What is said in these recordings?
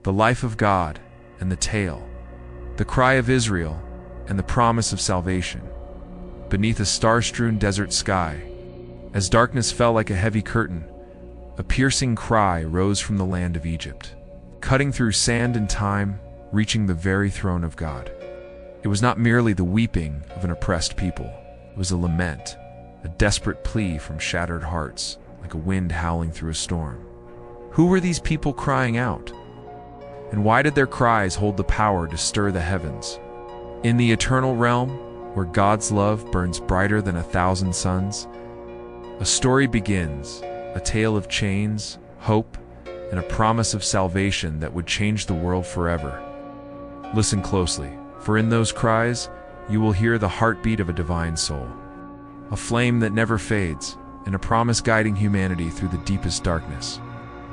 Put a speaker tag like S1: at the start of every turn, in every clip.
S1: the life of God and the tale, the cry of Israel and the promise of salvation. Beneath a star-strewn desert sky, as darkness fell like a heavy curtain, a piercing cry rose from the land of Egypt, cutting through sand and time, reaching the very throne of God. It was not merely the weeping of an oppressed people. It was a lament, a desperate plea from shattered hearts, like a wind howling through a storm. Who were these people crying out? And why did their cries hold the power to stir the heavens? In the eternal realm, where God's love burns brighter than 1,000 suns, a story begins, a tale of chains, hope, and a promise of salvation that would change the world forever. Listen closely, for in those cries, you will hear the heartbeat of a divine soul, a flame that never fades, and a promise guiding humanity through the deepest darkness.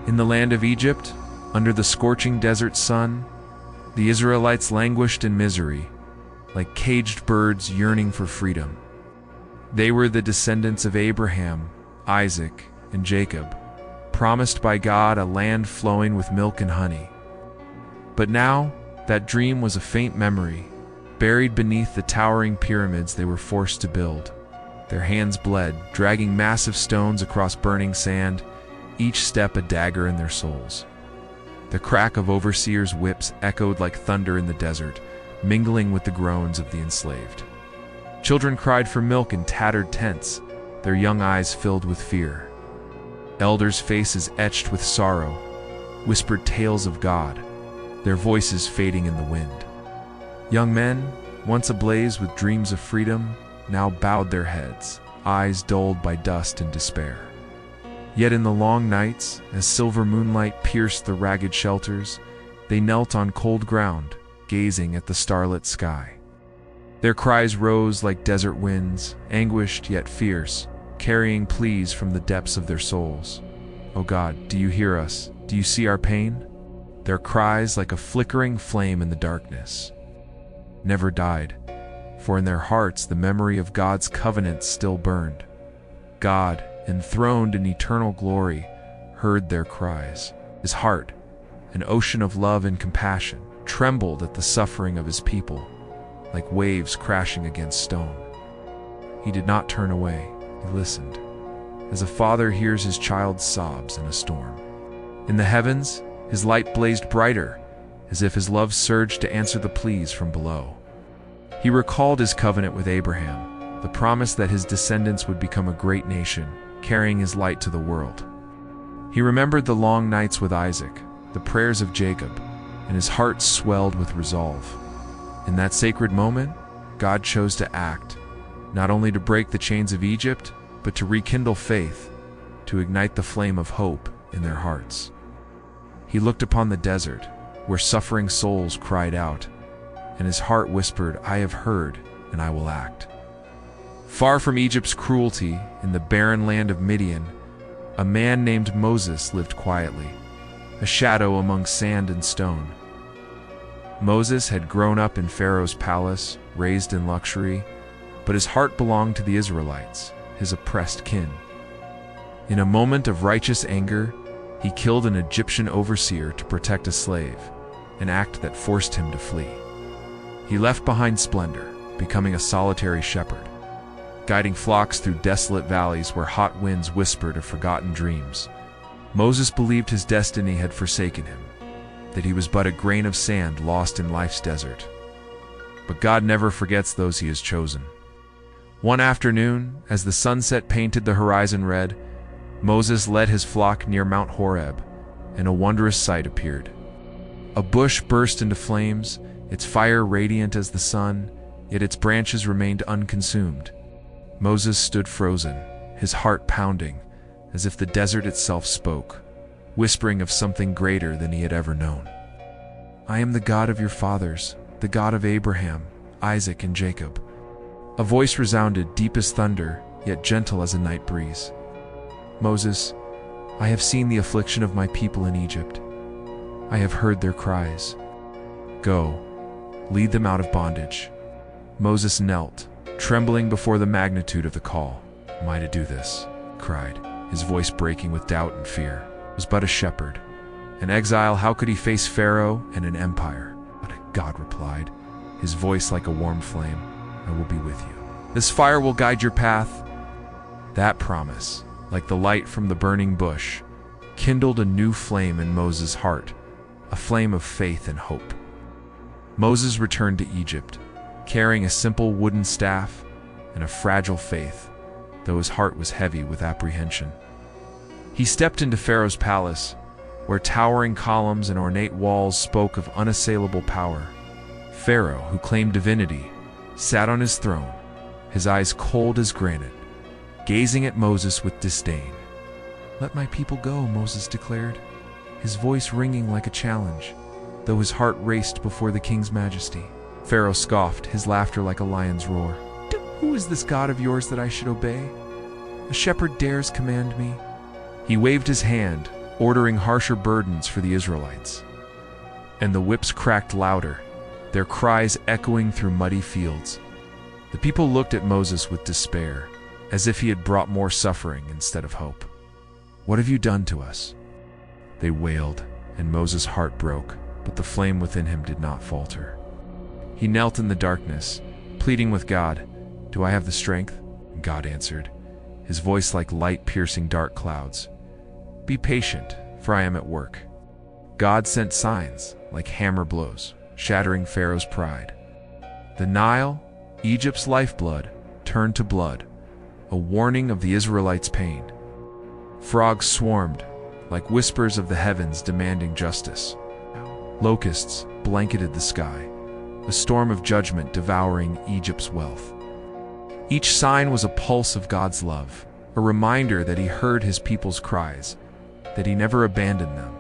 S1: In the land of Egypt, under the scorching desert sun, the Israelites languished in misery, like caged birds yearning for freedom. They were the descendants of Abraham, Isaac, and Jacob, promised by God a land flowing with milk and honey. But now, that dream was a faint memory, buried beneath the towering pyramids they were forced to build. Their hands bled, dragging massive stones across burning sand, each step a dagger in their souls. The crack of overseers' whips echoed like thunder in the desert, mingling with the groans of the enslaved. Children cried for milk in tattered tents, their young eyes filled with fear. Elders' faces etched with sorrow whispered tales of God, their voices fading in the wind. Young men, once ablaze with dreams of freedom, now bowed their heads, eyes dulled by dust and despair. Yet in the long nights, as silver moonlight pierced the ragged shelters, they knelt on cold ground, gazing at the starlit sky. Their cries rose like desert winds, anguished yet fierce, carrying pleas from the depths of their souls. "Oh God, do you hear us? Do you see our pain?" Their cries, like a flickering flame in the darkness, never died, for in their hearts the memory of God's covenant still burned. God, enthroned in eternal glory, heard their cries. His heart, an ocean of love and compassion, trembled at the suffering of his people, like waves crashing against stone. He did not turn away, he listened, as a father hears his child's sobs in a storm. In the heavens, his light blazed brighter, as if his love surged to answer the pleas from below. He recalled his covenant with Abraham, the promise that his descendants would become a great nation, carrying his light to the world. He remembered the long nights with Isaac, the prayers of Jacob, and his heart swelled with resolve. In that sacred moment, God chose to act, not only to break the chains of Egypt, but to rekindle faith, to ignite the flame of hope in their hearts. He looked upon the desert, where suffering souls cried out, and his heart whispered, "I have heard, and I will act." Far from Egypt's cruelty, in the barren land of Midian, a man named Moses lived quietly, a shadow among sand and stone. Moses had grown up in Pharaoh's palace, raised in luxury, but his heart belonged to the Israelites, his oppressed kin. In a moment of righteous anger, he killed an Egyptian overseer to protect a slave, an act that forced him to flee. He left behind splendor, becoming a solitary shepherd, guiding flocks through desolate valleys where hot winds whispered of forgotten dreams. Moses believed his destiny had forsaken him, that he was but a grain of sand lost in life's desert. But God never forgets those he has chosen. One afternoon, as the sunset painted the horizon red, Moses led his flock near Mount Horeb, and a wondrous sight appeared. A bush burst into flames, its fire radiant as the sun, yet its branches remained unconsumed. Moses stood frozen, his heart pounding, as if the desert itself spoke, whispering of something greater than he had ever known. "I am the God of your fathers, the God of Abraham, Isaac, and Jacob." A voice resounded, deep as thunder, yet gentle as a night breeze. "Moses, I have seen the affliction of my people in Egypt. I have heard their cries. Go, lead them out of bondage." Moses knelt, trembling before the magnitude of the call. "Am I to do this?" he cried, his voice breaking with doubt and fear. "I was but a shepherd, An exile, how could he face Pharaoh and an empire? But God replied, his voice like a warm flame, I will be with you. This fire will guide your path. That promise, like the light from the burning bush, kindled a new flame in Moses' heart, a flame of faith and hope. Moses returned to Egypt, carrying a simple wooden staff and a fragile faith, though his heart was heavy with apprehension. He stepped into Pharaoh's palace, where towering columns and ornate walls spoke of unassailable power. Pharaoh, who claimed divinity, sat on his throne, his eyes cold as granite, gazing at Moses with disdain. "Let my people go," Moses declared, his voice ringing like a challenge, though his heart raced before the king's majesty. Pharaoh scoffed, his laughter like a lion's roar. "Who is this God of yours that I should obey? A shepherd dares command me." He waved his hand, ordering harsher burdens for the Israelites. And the whips cracked louder, their cries echoing through muddy fields. The people looked at Moses with despair, as if he had brought more suffering instead of hope. "What have you done to us?" they wailed, and Moses' heart broke, but the flame within him did not falter. He knelt in the darkness, pleading with God, "Do I have the strength?" And God answered, his voice like light piercing dark clouds. "Be patient, for I am at work." God sent signs, like hammer blows, shattering Pharaoh's pride. The Nile, Egypt's lifeblood, turned to blood, a warning of the Israelites' pain. Frogs swarmed, like whispers of the heavens demanding justice. Locusts blanketed the sky, a storm of judgment devouring Egypt's wealth. Each sign was a pulse of God's love, a reminder that he heard his people's cries, that he never abandoned them.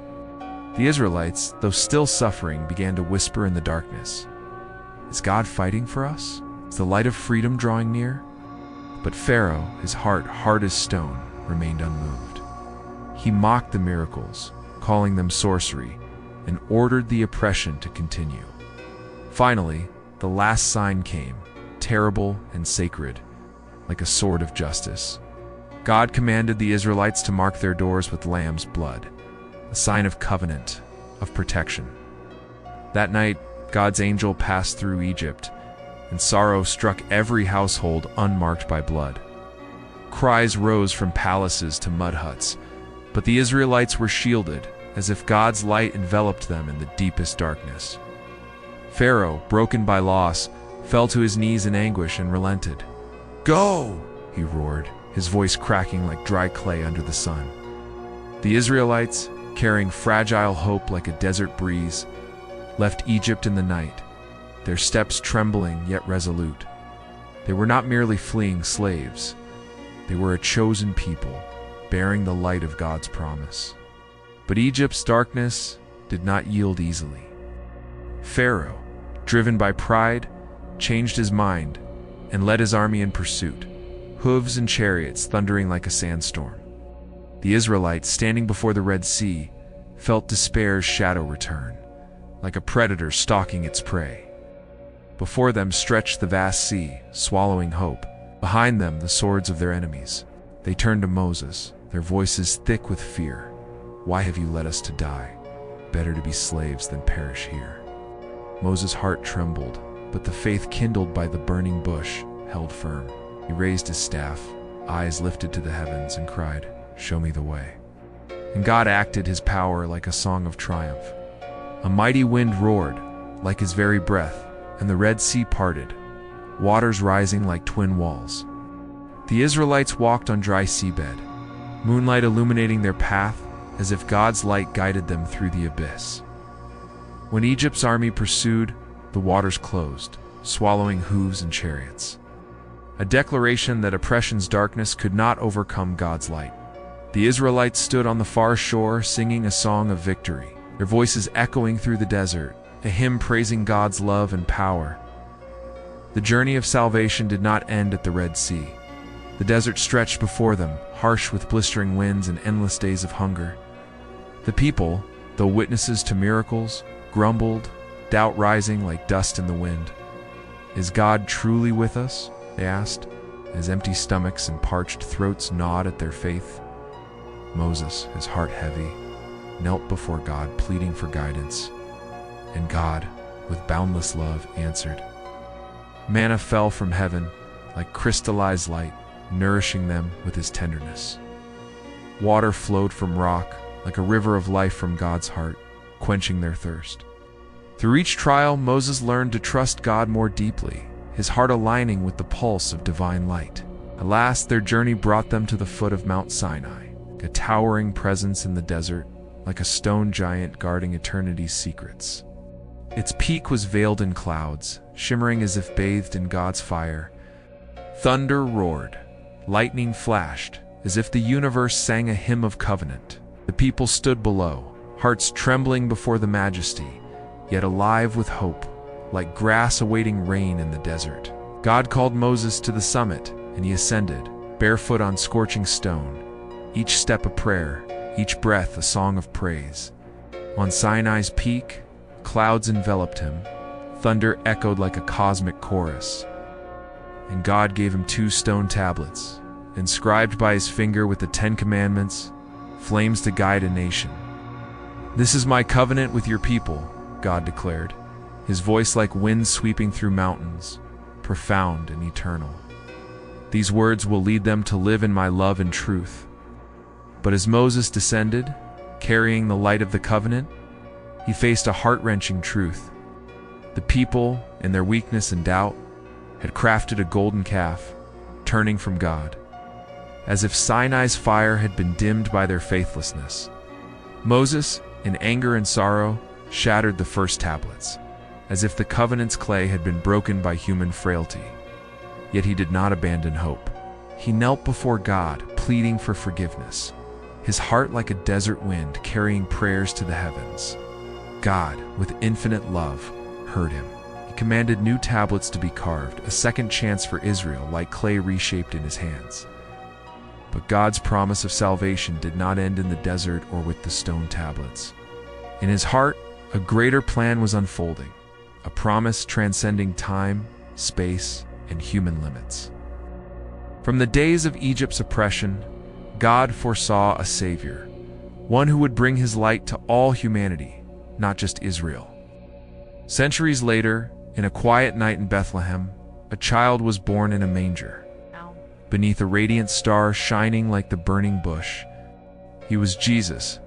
S1: The Israelites, though still suffering, began to whisper in the darkness, "Is God fighting for us? Is the light of freedom drawing near?" But Pharaoh, his heart hard as stone, remained unmoved. He mocked the miracles, calling them sorcery, and ordered the oppression to continue. Finally, the last sign came, terrible and sacred, like a sword of justice. God commanded the Israelites to mark their doors with lamb's blood, a sign of covenant, of protection. That night, God's angel passed through Egypt, and sorrow struck every household unmarked by blood. Cries rose from palaces to mud huts, but the Israelites were shielded, as if God's light enveloped them in the deepest darkness. Pharaoh, broken by loss, fell to his knees in anguish and relented. "Go!" he roared, his voice cracking like dry clay under the sun. The Israelites, carrying fragile hope like a desert breeze, left Egypt in the night, their steps trembling yet resolute. They were not merely fleeing slaves. They were a chosen people, bearing the light of God's promise. But Egypt's darkness did not yield easily. Pharaoh, driven by pride, changed his mind and led his army in pursuit, hooves and chariots thundering like a sandstorm. The Israelites, standing before the Red Sea, felt despair's shadow return, like a predator stalking its prey. Before them stretched the vast sea, swallowing hope. Behind them, the swords of their enemies. They turned to Moses, their voices thick with fear. "Why have you led us to die? Better to be slaves than perish here." Moses' heart trembled, but the faith kindled by the burning bush held firm. He raised his staff, eyes lifted to the heavens, and cried, "Show me the way." And God acted his power like a song of triumph. A mighty wind roared, like his very breath, and the Red Sea parted, waters rising like twin walls. The Israelites walked on dry seabed, moonlight illuminating their path as if God's light guided them through the abyss. When Egypt's army pursued, the waters closed, swallowing hooves and chariots. A declaration that oppression's darkness could not overcome God's light. The Israelites stood on the far shore singing a song of victory, their voices echoing through the desert, a hymn praising God's love and power. The journey of salvation did not end at the Red Sea. The desert stretched before them, harsh with blistering winds and endless days of hunger. The people, though witnesses to miracles, grumbled, doubt rising like dust in the wind. "Is God truly with us?" they asked, as empty stomachs and parched throats gnawed at their faith. Moses, his heart heavy, knelt before God, pleading for guidance, and God, with boundless love, answered. Manna fell from heaven like crystallized light, nourishing them with his tenderness. Water flowed from rock like a river of life from God's heart, quenching their thirst. Through each trial, Moses learned to trust God more deeply, his heart aligning with the pulse of divine light. At last, their journey brought them to the foot of Mount Sinai, a towering presence in the desert, like a stone giant guarding eternity's secrets. Its peak was veiled in clouds, shimmering as if bathed in God's fire. Thunder roared, lightning flashed, as if the universe sang a hymn of covenant. The people stood below, hearts trembling before the majesty, yet alive with hope, like grass awaiting rain in the desert. God called Moses to the summit, and he ascended, barefoot on scorching stone, each step a prayer, each breath a song of praise. On Sinai's peak, clouds enveloped him, thunder echoed like a cosmic chorus, and God gave him 2 stone tablets, inscribed by his finger with the 10 Commandments, flames to guide a nation. "This is my covenant with your people," God declared, his voice like wind sweeping through mountains, profound and eternal. "These words will lead them to live in my love and truth." But as Moses descended, carrying the light of the covenant, he faced a heart-wrenching truth. The people, in their weakness and doubt, had crafted a golden calf, turning from God, as if Sinai's fire had been dimmed by their faithlessness. Moses, in anger and sorrow, shattered the first tablets, as if the covenant's clay had been broken by human frailty. Yet he did not abandon hope. He knelt before God, pleading for forgiveness, his heart like a desert wind carrying prayers to the heavens. God, with infinite love, heard him. He commanded new tablets to be carved, a second chance for Israel, like clay reshaped in his hands. But God's promise of salvation did not end in the desert or with the stone tablets. In his heart, a greater plan was unfolding, a promise transcending time, space, and human limits. From the days of Egypt's oppression, God foresaw a Savior, one who would bring his light to all humanity, not just Israel. Centuries later, in a quiet night in Bethlehem, a child was born in a manger. Beneath a radiant star shining like the burning bush, he was Jesus,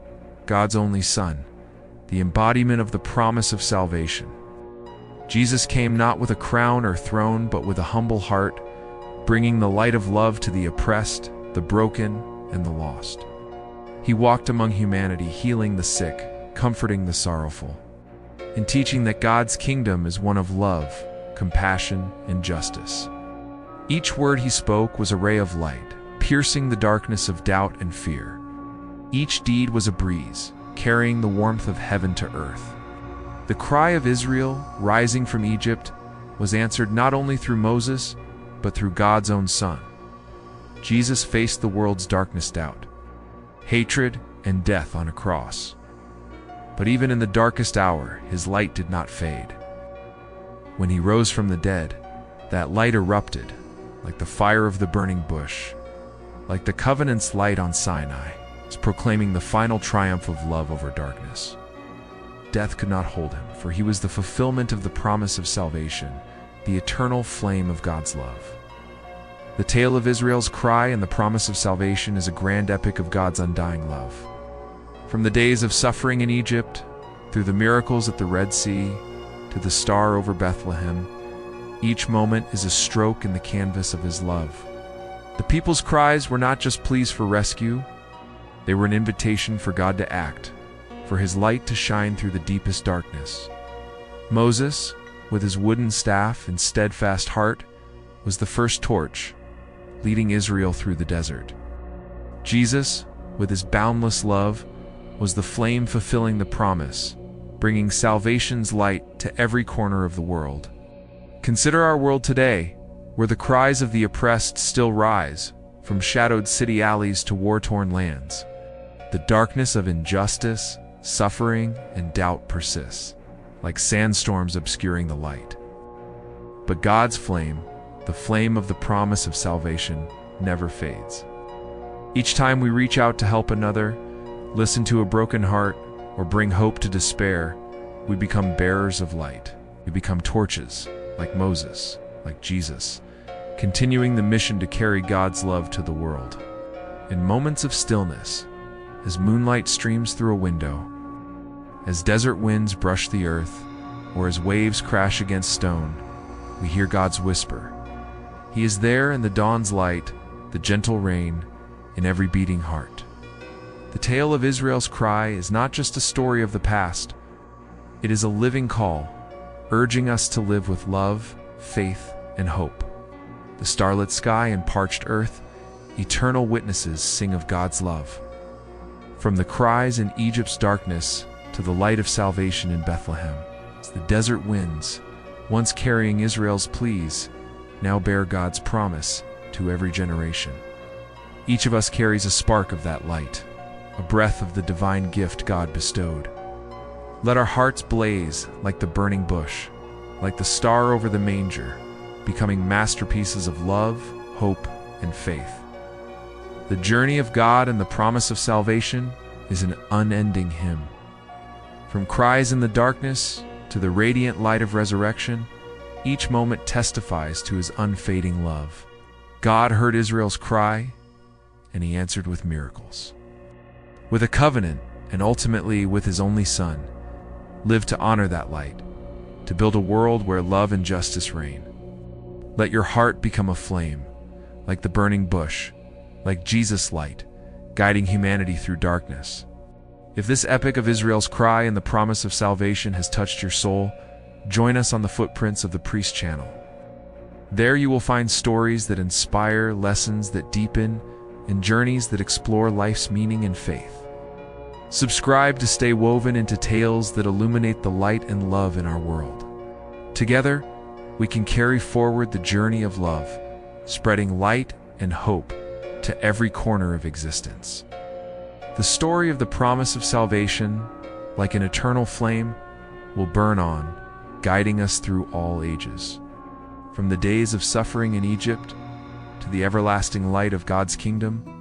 S1: God's only Son, the embodiment of the promise of salvation. Jesus came not with a crown or throne, but with a humble heart, bringing the light of love to the oppressed, the broken, and the lost. He walked among humanity, healing the sick, comforting the sorrowful, and teaching that God's kingdom is one of love, compassion, and justice. Each word he spoke was a ray of light, piercing the darkness of doubt and fear. Each deed was a breeze, carrying the warmth of heaven to earth. The cry of Israel, rising from Egypt, was answered not only through Moses, but through God's own Son. Jesus faced the world's darkest doubt, hatred, and death on a cross. But even in the darkest hour, his light did not fade. When he rose from the dead, that light erupted, like the fire of the burning bush, like the covenant's light on Sinai, proclaiming the final triumph of love over darkness. Death could not hold him, for he was the fulfillment of the promise of salvation, the eternal flame of God's love. The tale of Israel's cry and the promise of salvation is a grand epic of God's undying love. From the days of suffering in Egypt, through the miracles at the Red Sea, to the star over Bethlehem, each moment is a stroke in the canvas of his love. The people's cries were not just pleas for rescue, they were an invitation for God to act, for his light to shine through the deepest darkness. Moses, with his wooden staff and steadfast heart, was the first torch, leading Israel through the desert. Jesus, with his boundless love, was the flame fulfilling the promise, bringing salvation's light to every corner of the world. Consider our world today, where the cries of the oppressed still rise, from shadowed city alleys to war-torn lands. The darkness of injustice, suffering, and doubt persists, like sandstorms obscuring the light. But God's flame, the flame of the promise of salvation, never fades. Each time we reach out to help another, listen to a broken heart, or bring hope to despair, we become bearers of light. We become torches, like Moses, like Jesus, continuing the mission to carry God's love to the world. In moments of stillness, as moonlight streams through a window, as desert winds brush the earth, or as waves crash against stone, we hear God's whisper. He is there in the dawn's light, the gentle rain, in every beating heart. The tale of Israel's cry is not just a story of the past. It is a living call, urging us to live with love, faith, and hope. The starlit sky and parched earth, eternal witnesses sing of God's love. From the cries in Egypt's darkness to the light of salvation in Bethlehem, the desert winds, once carrying Israel's pleas, now bear God's promise to every generation. Each of us carries a spark of that light, a breath of the divine gift God bestowed. Let our hearts blaze like the burning bush, like the star over the manger, becoming masterpieces of love, hope, and faith. The journey of God and the promise of salvation is an unending hymn. From cries in the darkness to the radiant light of resurrection, each moment testifies to his unfading love. God heard Israel's cry, and he answered with miracles. With a covenant, and ultimately with his only Son, live to honor that light, to build a world where love and justice reign. Let your heart become a flame, like the burning bush, like Jesus' light, guiding humanity through darkness. If this epic of Israel's cry and the promise of salvation has touched your soul, join us on the Footprints of the Priest channel. There you will find stories that inspire, lessons that deepen, and journeys that explore life's meaning and faith. Subscribe to stay woven into tales that illuminate the light and love in our world. Together, we can carry forward the journey of love, spreading light and hope to every corner of existence. The story of the promise of salvation, like an eternal flame, will burn on, guiding us through all ages. From the days of suffering in Egypt to the everlasting light of God's kingdom,